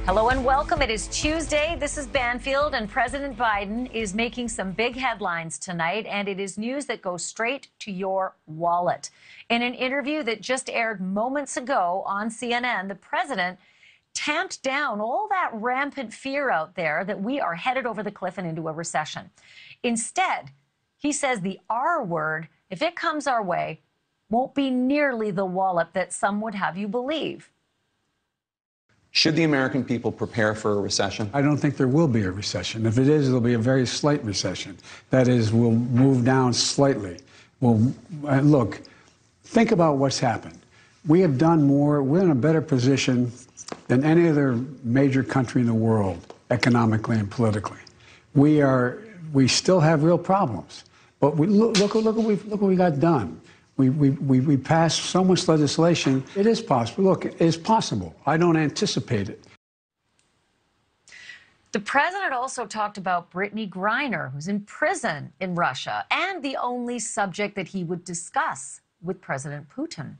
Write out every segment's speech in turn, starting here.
Hello and welcome. It is Tuesday. This is Banfield, and President Biden is making some big headlines tonight, and it is news that goes straight to your wallet. In an interview that just aired moments ago on CNN, the president tamped down all that rampant fear out there that we are headed over the cliff and into a recession. Instead, he says the R word, if it comes our way, won't be nearly the wallop that some would have you believe. Should the American people prepare for a recession? I don't think there will be a recession. If it is, it'll be a very slight recession. That is, we'll move down slightly. Look, think about what's happened. We have done more. We're in a better position than any other major country in the world, economically and politically. We still have real problems, but look what we got done. We passed so much legislation. It is possible. Look, it is possible. I don't anticipate it. The president also talked about Brittany Griner, who's in prison in Russia, and the only subject that he would discuss with President Putin.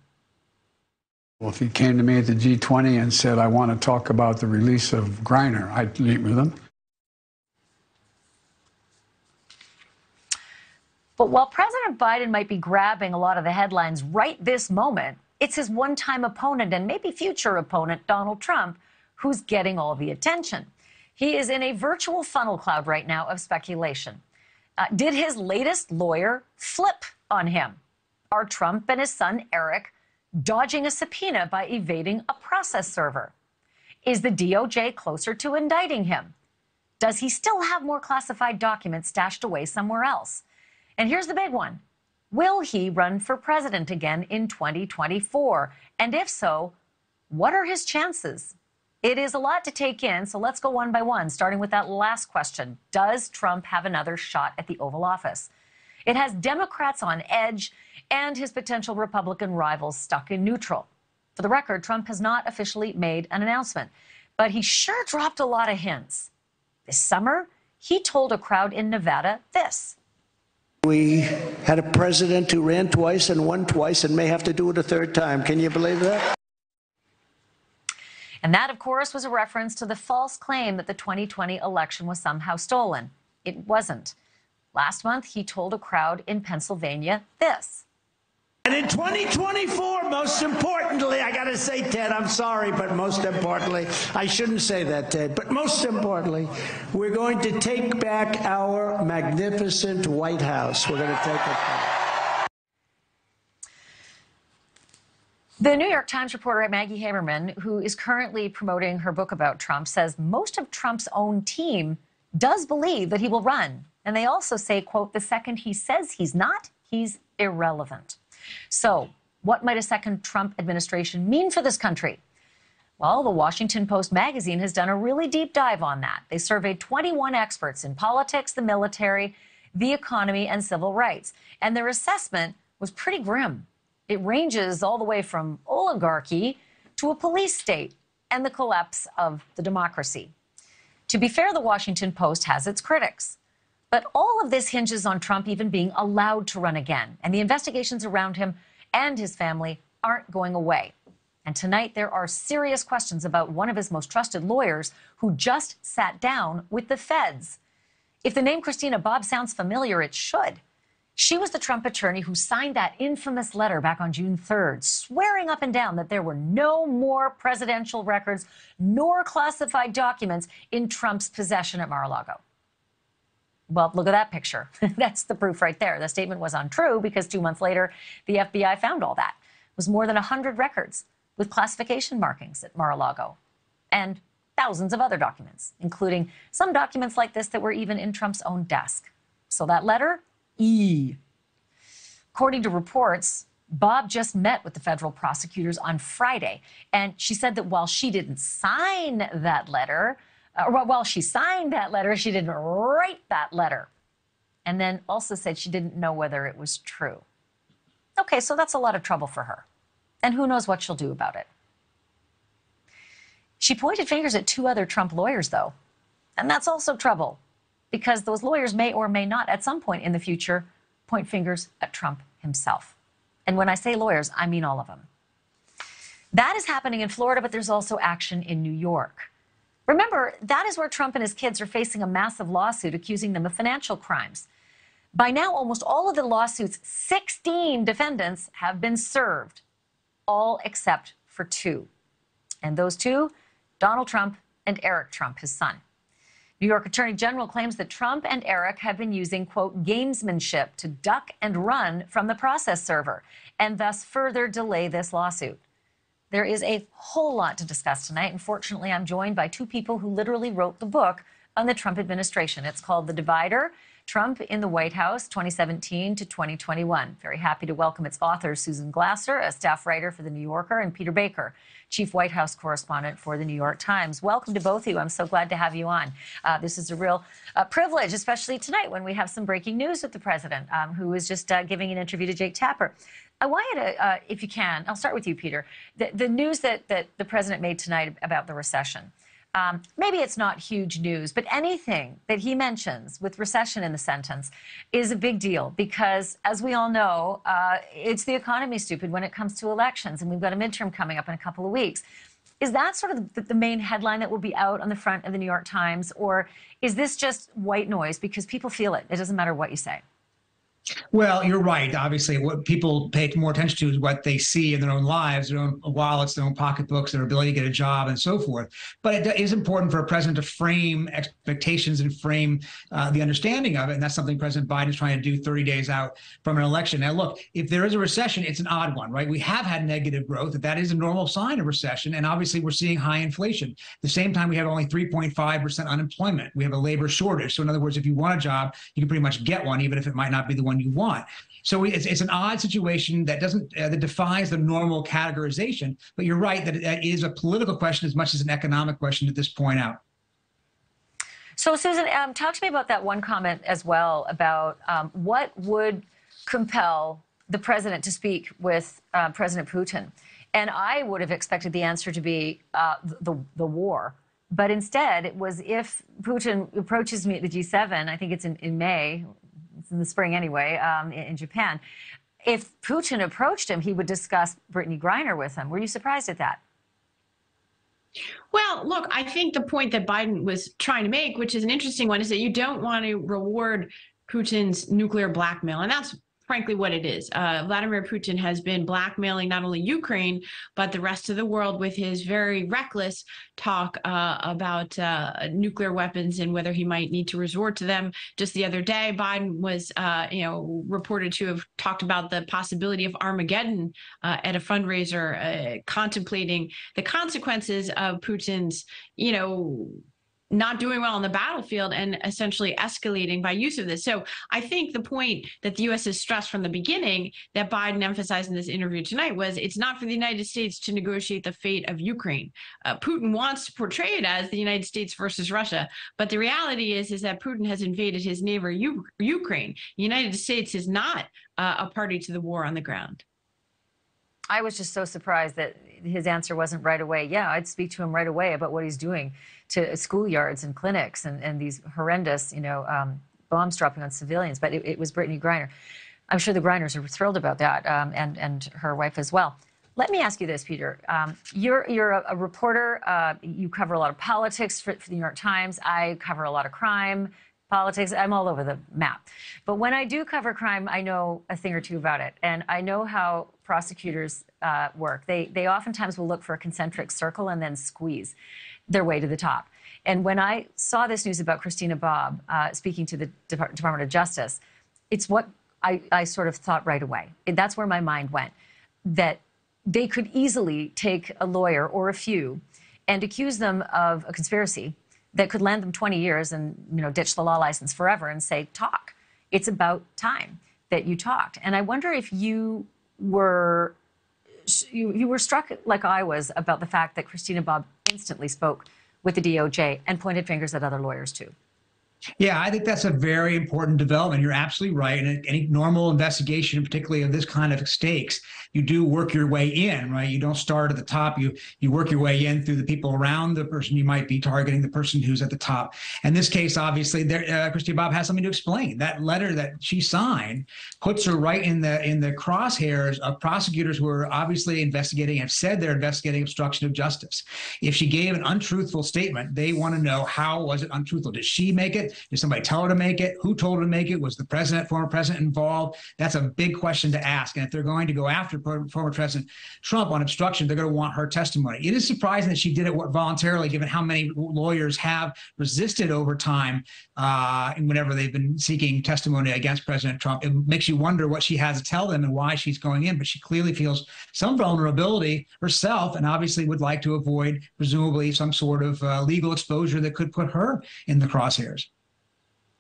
Well, if he came to me at the G20 and said, I want to talk about the release of Griner, I'd meet with him. But while President Biden might be grabbing a lot of the headlines right this moment, it's his one-time opponent and maybe future opponent, Donald Trump, who's getting all the attention. He is in a virtual funnel cloud right now of speculation. Did his latest lawyer flip on him? Are Trump and his son, Eric, dodging a subpoena by evading a process server? Is the DOJ closer to indicting him? Does he still have more classified documents stashed away somewhere else? And here's the big one. Will he run for president again in 2024? And if so, what are his chances? It is a lot to take in, so let's go one by one, starting with that last question. Does Trump have another shot at the Oval Office? It has Democrats on edge and his potential Republican rivals stuck in neutral. For the record, Trump has not officially made an announcement, but he sure dropped a lot of hints. This summer, he told a crowd in Nevada this. We had a president who ran twice and won twice and may have to do it a third time. Can you believe that? And that, of course, was a reference to the false claim that the 2020 election was somehow stolen. It wasn't. Last month, he told a crowd in Pennsylvania this. And in 2024, most importantly, I got to say, Ted, I'm sorry, but most importantly, I shouldn't say that, Ted, but most importantly, we're going to take back our magnificent White House. We're going to take it back. The New York Times reporter Maggie Haberman, who is currently promoting her book about Trump, says most of Trump's own team does believe that he will run. And they also say, quote, the second he says he's not, he's irrelevant. So what might a second Trump administration mean for this country? Well, the Washington Post magazine has done a really deep dive on that. They surveyed 21 experts in politics, the military, the economy, and civil rights. And their assessment was pretty grim. It ranges all the way from oligarchy to a police state and the collapse of the democracy. To be fair, the Washington Post has its critics. But all of this hinges on Trump even being allowed to run again. And the investigations around him and his family aren't going away. And tonight, there are serious questions about one of his most trusted lawyers who just sat down with the feds. If the name Christina Bobb sounds familiar, it should. She was the Trump attorney who signed that infamous letter back on June 3rd, swearing up and down that there were no more presidential records nor classified documents in Trump's possession at Mar-a-Lago. Well, look at that picture. That's the proof right there. The statement was untrue because 2 months later, the FBI found all that. It was more than 100 records with classification markings at Mar-a-Lago and thousands of other documents, including some documents like this that were even in Trump's own desk. So that letter, E. According to reports, Bob just met with the federal prosecutors on Friday, and she said that while she didn't sign that letter, while she signed that letter, she didn't write that letter. And then also said she didn't know whether it was true. Okay, so that's a lot of trouble for her. And who knows what she'll do about it. She pointed fingers at 2 other Trump lawyers, though. And that's also trouble, because those lawyers may or may not, at some point in the future, point fingers at Trump himself. And when I say lawyers, I mean all of them. That is happening in Florida, but there's also action in New York. Remember, that is where Trump and his kids are facing a massive lawsuit accusing them of financial crimes. By now, almost all of the lawsuit's 16 defendants have been served, all except for 2. And those 2, Donald Trump and Eric Trump, his son. New York Attorney General claims that Trump and Eric have been using, quote, gamesmanship to duck and run from the process server and thus further delay this lawsuit. There is a whole lot to discuss tonight. And fortunately, I'm joined by 2 people who literally wrote the book on the Trump administration. It's called The Divider: Trump in the White House, 2017 to 2021. Very happy to welcome its author, Susan Glasser, a staff writer for The New Yorker, and Peter Baker, chief White House correspondent for The New York Times. Welcome to both of you. I'm so glad to have you on. This is a real privilege, especially tonight when we have some breaking news with the president, who is just giving an interview to Jake Tapper. I want you to, if you can, I'll start with you, Peter. The news that the president made tonight about the recession. Maybe it's not huge news, but anything that he mentions with recession in the sentence is a big deal because, as we all know, it's the economy, stupid, when it comes to elections. And we've got a midterm coming up in a couple of weeks. Is that sort of the main headline that will be out on the front of the New York Times? Or is this just white noise because people feel it? It doesn't matter what you say. Well, you're right. Obviously, what people pay more attention to is what they see in their own lives, their own wallets, their own pocketbooks, their ability to get a job, and so forth. But it is important for a president to frame expectations and frame the understanding of it. And that's something President Biden is trying to do 30 days out from an election. Now, look, if there is a recession, it's an odd one, right? We have had negative growth. That is a normal sign of recession. And obviously, we're seeing high inflation. At the same time, we have only 3.5% unemployment. We have a labor shortage. So in other words, if you want a job, you can pretty much get one, even if it might not be the one you want. So it's an odd situation that that defies the normal categorization. But you're right that it is a political question as much as an economic question at this point out. So, Susan, talk to me about that one comment as well about what would compel the president to speak with President Putin. And I would have expected the answer to be the war. But instead, it was if Putin approaches me at the G7, I think it's in May, it's in the spring anyway, in Japan. If Putin approached him, he would discuss Brittany Griner with him. Were you surprised at that? Well, look, I think the point that Biden was trying to make, which is an interesting one, is that you don't want to reward Putin's nuclear blackmail. And that's frankly what it is. Vladimir Putin has been blackmailing not only Ukraine, but the rest of the world with his very reckless talk about nuclear weapons and whether he might need to resort to them. Just the other day, Biden was, reported to have talked about the possibility of Armageddon at a fundraiser, contemplating the consequences of Putin's, not doing well on the battlefield and essentially escalating by use of this. So I think the point that the U.S. has stressed from the beginning that Biden emphasized in this interview tonight was it's not for the United States to negotiate the fate of Ukraine. Putin wants to portray it as the United States versus Russia. But the reality is that Putin has invaded his neighbor, Ukraine. The United States is not a party to the war on the ground. I was just so surprised that his answer wasn't right away. Yeah, I'd speak to him right away about what he's doing to schoolyards and clinics and these horrendous, bombs dropping on civilians. But it was Brittany Griner. I'm sure the Griners are thrilled about that, and her wife as well. Let me ask you this, Peter. You're a reporter. You cover a lot of politics for the New York Times. I cover a lot of crime, politics. I'm all over the map. But when I do cover crime, I know a thing or two about it. And I know how prosecutors work. They oftentimes will look for a concentric circle and then squeeze their way to the top. And when I saw this news about Christina Bobb speaking to the Department of Justice, it's what I sort of thought right away. That's where my mind went, that they could easily take a lawyer or a few and accuse them of a conspiracy that could land them 20 years and, ditch the law license forever and say, talk. It's about time that you talked. And I wonder if you were struck like I was about the fact that Christina Bobb instantly spoke with the DOJ and pointed fingers at other lawyers too. Yeah, I think that's a very important development. You're absolutely right. And any normal investigation, particularly of this kind of stakes, you do work your way in, right? You don't start at the top. You work your way in through the people around the person you might be targeting, the person who's at the top. In this case, obviously, Christy Bob has something to explain. That letter that she signed puts her right in the crosshairs of prosecutors who are obviously investigating, have said they're investigating obstruction of justice. If she gave an untruthful statement, they want to know, how was it untruthful? Did she make it? Did somebody tell her to make it? Who told her to make it? Was the president, former president, involved? That's a big question to ask. And if they're going to go after former President Trump on obstruction, they're going to want her testimony. It is surprising that she did it voluntarily, given how many lawyers have resisted over time whenever they've been seeking testimony against President Trump. It makes you wonder what she has to tell them and why she's going in. But she clearly feels some vulnerability herself, and obviously would like to avoid, presumably, some sort of legal exposure that could put her in the crosshairs.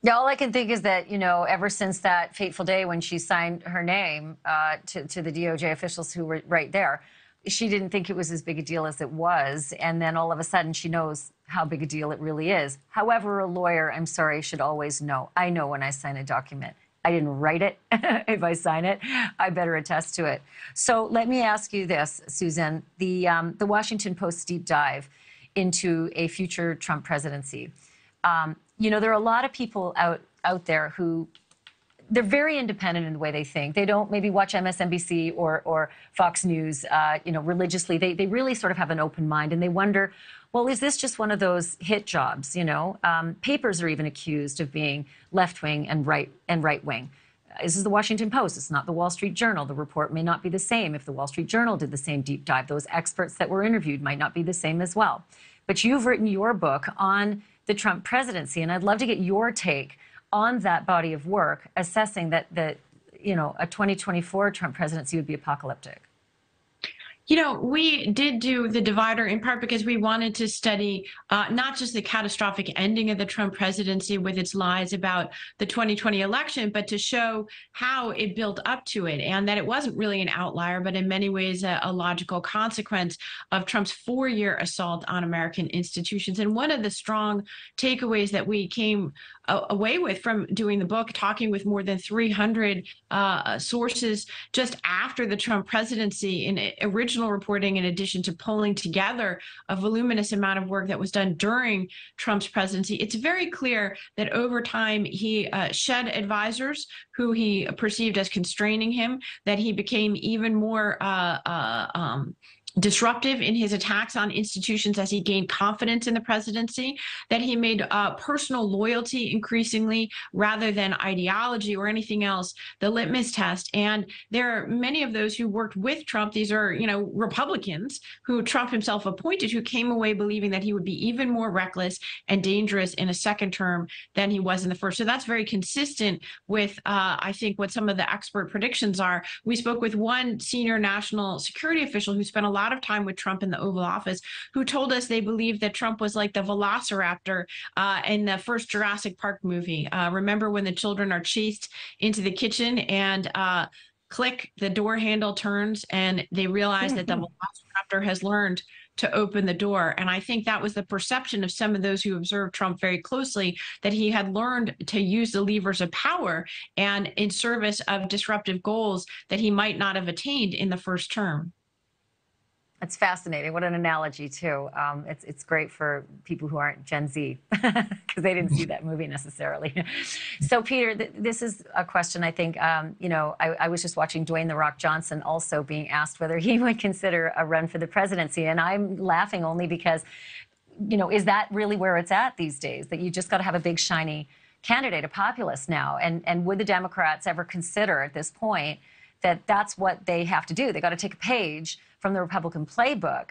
Yeah, all I can think is that, ever since that fateful day when she signed her name to the DOJ officials who were right there, she didn't think it was as big a deal as it was. And then all of a sudden she knows how big a deal it really is. However, a lawyer, I'm sorry, should always know. I know when I sign a document. I didn't write it. If I sign it, I better attest to it. So let me ask you this, Susan. The Washington Post's deep dive into a future Trump presidency. There are a lot of people out there who, they're very independent in the way they think. They don't maybe watch MSNBC or Fox News, religiously. They really sort of have an open mind, and they wonder, well, is this just one of those hit jobs? Papers are even accused of being left-wing and right-wing. This is the Washington Post. It's not the Wall Street Journal. The report may not be the same if the Wall Street Journal did the same deep dive. Those experts that were interviewed might not be the same as well. But you've written your book on the Trump presidency, and I'd love to get your take on that body of work, assessing that a 2024 Trump presidency would be apocalyptic. We did do the divider in part because we wanted to study not just the catastrophic ending of the Trump presidency with its lies about the 2020 election, but to show how it built up to it, and that it wasn't really an outlier, but in many ways a logical consequence of Trump's 4-year assault on American institutions. And one of the strong takeaways that we came away with from doing the book, talking with more than 300 sources just after the Trump presidency in original reporting, in addition to pulling together a voluminous amount of work that was done during Trump's presidency, it's very clear that over time he shed advisors who he perceived as constraining him, that he became even more disruptive in his attacks on institutions as he gained confidence in the presidency, that he made personal loyalty increasingly rather than ideology or anything else the litmus test. And there are many of those who worked with Trump. These are, Republicans who Trump himself appointed, who came away believing that he would be even more reckless and dangerous in a second term than he was in the first. So that's very consistent with, I think, what some of the expert predictions are. We spoke with one senior national security official who spent a lot of time with Trump in the Oval Office, who told us they believed that Trump was like the velociraptor in the first Jurassic Park movie. Remember when the children are chased into the kitchen and click, the door handle turns and they realize that the velociraptor has learned to open the door. And I think that was the perception of some of those who observed Trump very closely, that he had learned to use the levers of power and in service of disruptive goals that he might not have attained in the first term. It's fascinating. What an analogy, too. It's great for people who aren't Gen Z because they didn't see that movie necessarily. So, Peter, this is a question I think, I was just watching Dwayne "The Rock" Johnson also being asked whether he would consider a run for the presidency. And I'm laughing only because, is that really where it's at these days? That you just got to have a big, shiny candidate, a populist now? And would the Democrats ever consider at this point that that's what they have to do? They got to take a page from the Republican playbook,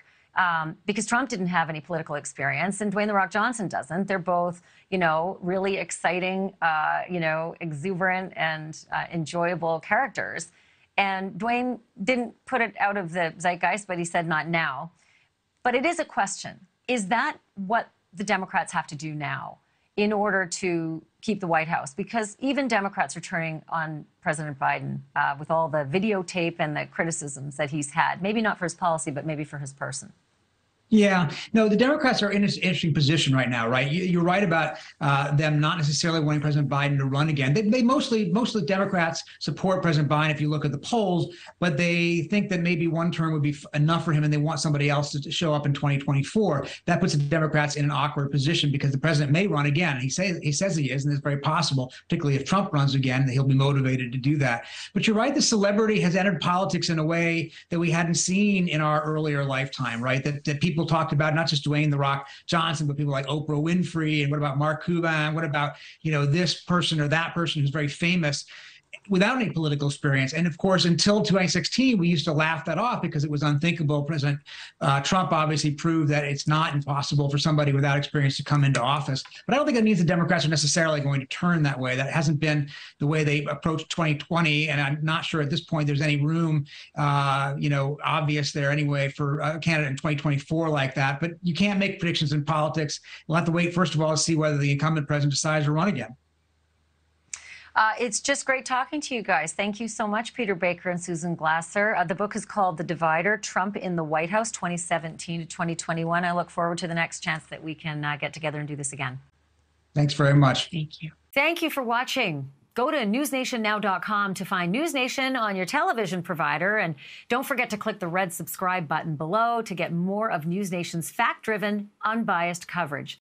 because Trump didn't have any political experience and Dwayne "The Rock" Johnson doesn't. They're both, really exciting, exuberant and enjoyable characters. And Dwayne didn't put it out of the zeitgeist, but he said not now. But it is a question. Is that what the Democrats have to do now in order to keep the White House? Because even Democrats are turning on President Biden with all the videotape and the criticisms that he's had. Maybe not for his policy, but maybe for his person. Yeah, no, the Democrats are in an interesting position right now, right? You're right about them not necessarily wanting President Biden to run again. Most of the Democrats support President Biden if you look at the polls, but they think that maybe one term would be enough for him, and they want somebody else to show up in 2024. That puts the Democrats in an awkward position because the president may run again. He says he is, and it's very possible, particularly if Trump runs again, that he'll be motivated to do that. But you're right, the celebrity has entered politics in a way that we hadn't seen in our earlier lifetime, right? That people talked about, not just Dwayne "The Rock" Johnson, but people like Oprah Winfrey, and what about Mark Cuban? What about, this person or that person who's very famous without any political experience? And of course, until 2016, we used to laugh that off because it was unthinkable. President Trump obviously proved that it's not impossible for somebody without experience to come into office. But I don't think it means the Democrats are necessarily going to turn that way. That hasn't been the way they approached 2020. And I'm not sure at this point there's any room, obvious there anyway for a candidate in 2024 like that. But you can't make predictions in politics. We'll have to wait, first of all, to see whether the incumbent president decides to run again. It's just great talking to you guys. Thank you so much, Peter Baker and Susan Glasser. The book is called The Divider, Trump in the White House, 2017 to 2021. I look forward to the next chance that we can get together and do this again. Thanks very much. Thank you. Thank you for watching. Go to newsnationnow.com to find NewsNation on your television provider. And don't forget to click the red subscribe button below to get more of NewsNation's fact-driven, unbiased coverage.